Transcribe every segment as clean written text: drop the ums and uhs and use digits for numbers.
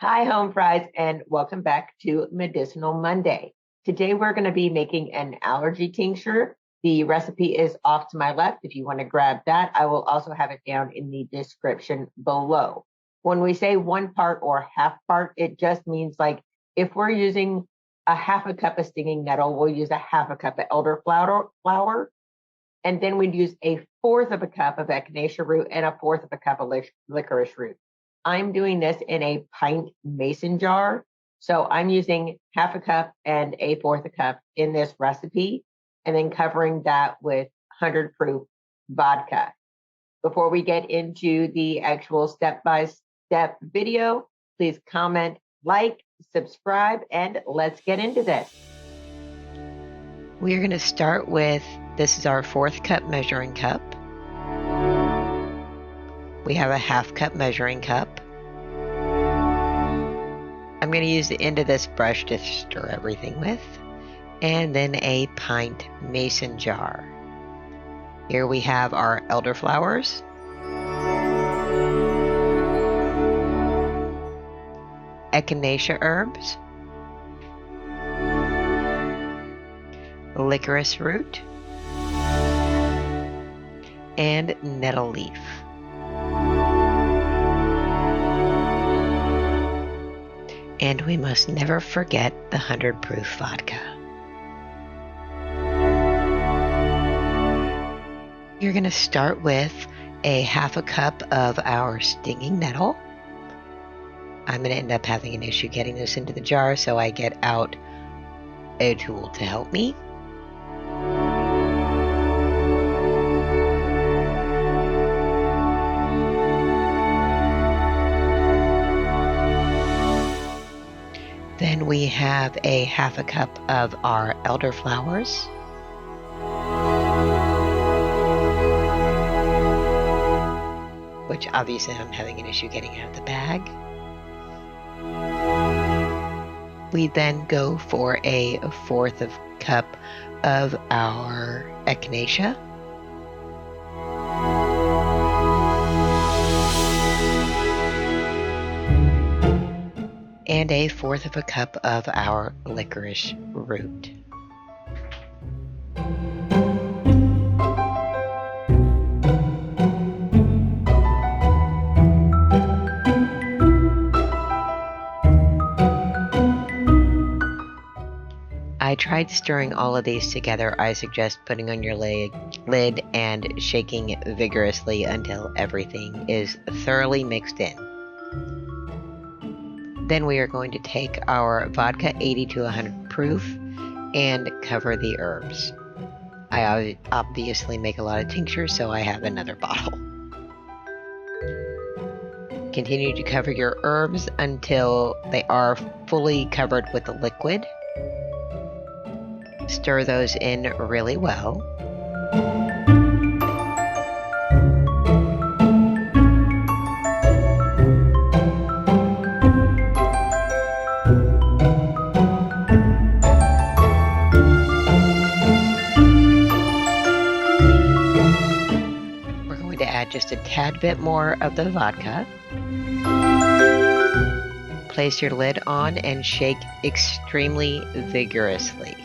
Hi, home fries, and welcome back to Medicinal Monday. Today, we're going to be making an allergy tincture. The recipe is off to my left. If you want to grab that, I will also have it down in the description below. When we say 1 part or half part, it just means like if we're using a half a cup of stinging nettle, we'll use a half a cup of elderflower, and then we'd use a fourth of a cup of echinacea root and a fourth of a cup of licorice root. I'm doing this in a pint mason jar. So I'm using half a cup and a fourth a cup in this recipe, and then covering that with 100 proof vodka. Before we get into the actual step-by-step video, please comment, like, subscribe, and let's get into this. We're going to start with, this is our 4th cup measuring cup. We have a half cup measuring cup. I'm going to use the end of this brush to stir everything with. And then a pint mason jar. Here we have our elderflowers. Echinacea herbs. Licorice root. And nettle leaf. And we must never forget the 100 proof vodka. You're going to start with a half a cup of our stinging nettle. I'm going to end up having an issue getting this into the jar, so I get out a tool to help me. Then we have a half a cup of our elderflowers. Which obviously I'm having an issue getting out of the bag. We then go for a fourth of cup of our echinacea. And a fourth of a cup of our licorice root. I tried stirring all of these together. I suggest putting on your lid and shaking vigorously until everything is thoroughly mixed in. Then we are going to take our vodka 80 to 100 proof and cover the herbs. I obviously make a lot of tinctures, so I have another bottle. Continue to cover your herbs until they are fully covered with the liquid. Stir those in really well. Just a tad bit more of the vodka. Place your lid on and shake extremely vigorously.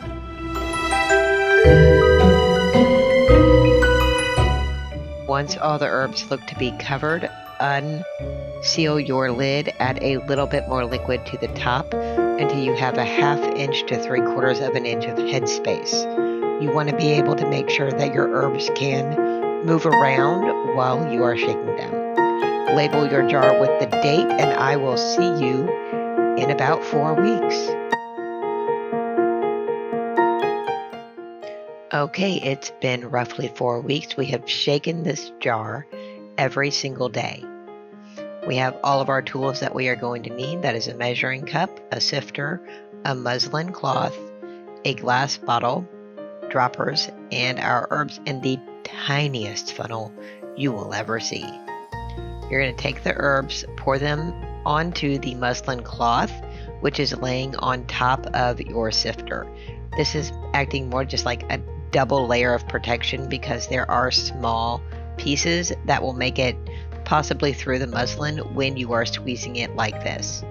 Once all the herbs look to be covered, unseal your lid, add a little bit more liquid to the top until you have a 1/2 inch to 3/4 of an inch of headspace. You want to be able to make sure that your herbs can move around while you are shaking them. Label your jar with the date, and I will see you in about 4 weeks. Okay, it's been roughly 4 weeks. We have shaken this jar every single day. We have all of our tools that we are going to need. That is a measuring cup, a sifter, a muslin cloth, a glass bottle, droppers, and our herbs in the tiniest funnel you will ever see. You're going to take the herbs, pour them onto the muslin cloth, which is laying on top of your sifter. This is acting more just like a double layer of protection because there are small pieces that will make it possibly through the muslin when you are squeezing it like this.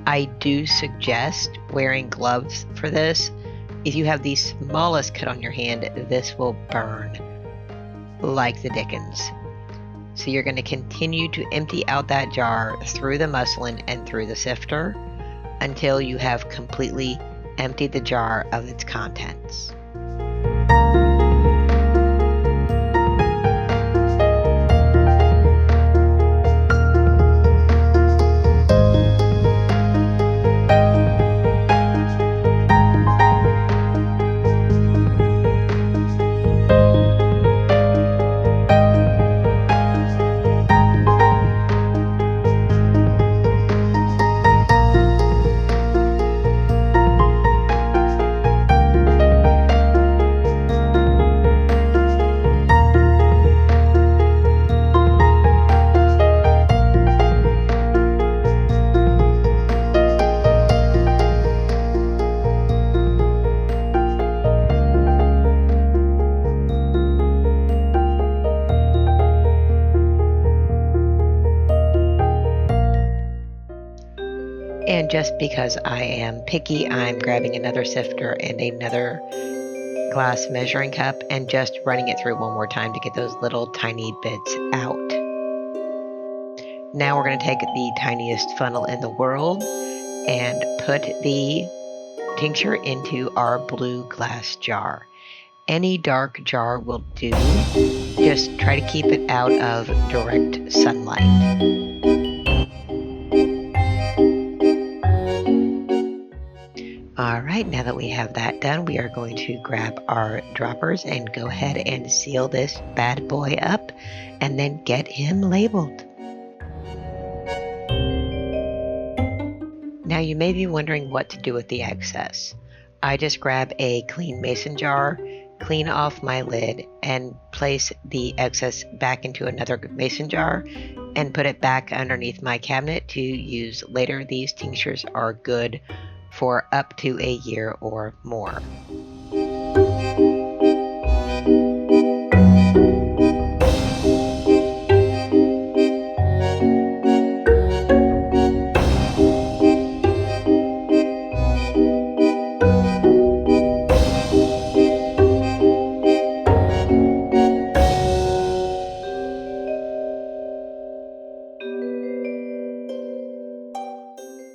I do suggest wearing gloves for this. If you have the smallest cut on your hand, this will burn like the dickens. So you're going to continue to empty out that jar through the muslin and through the sifter until you have completely emptied the jar of its contents. And just because I am picky, I'm grabbing another sifter and another glass measuring cup and just running it through one more time to get those little tiny bits out. Now we're going to take the tiniest funnel in the world and put the tincture into our blue glass jar. Any dark jar will do. Just try to keep it out of direct sunlight. All right, now that we have that done, we are going to grab our droppers and go ahead and seal this bad boy up and then get him labeled. Now you may be wondering what to do with the excess. I just grab a clean mason jar, clean off my lid, and place the excess back into another mason jar and put it back underneath my cabinet to use later. These tinctures are good for up to a year or more.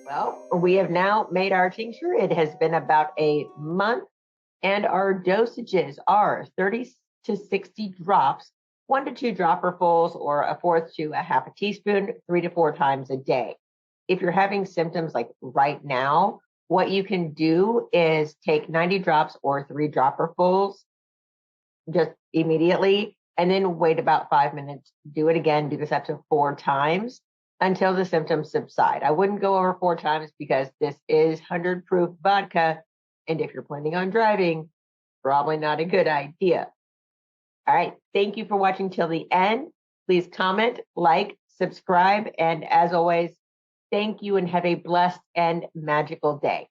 Well, we have now made our tincture. It has been about a month, and our dosages are 30 to 60 drops, 1 to 2 dropperfuls, or a fourth to a half a teaspoon, 3 to 4 times a day. If you're having symptoms like right now, what you can do is take 90 drops or 3 dropperfuls just immediately, and then wait about 5 minutes. Do it again. Do this up to 4 times until the symptoms subside. I wouldn't go over 4 times because this is 100 proof vodka. And if you're planning on driving, probably not a good idea. All right. Thank you for watching till the end. Please comment, like, subscribe. And as always, thank you and have a blessed and magical day.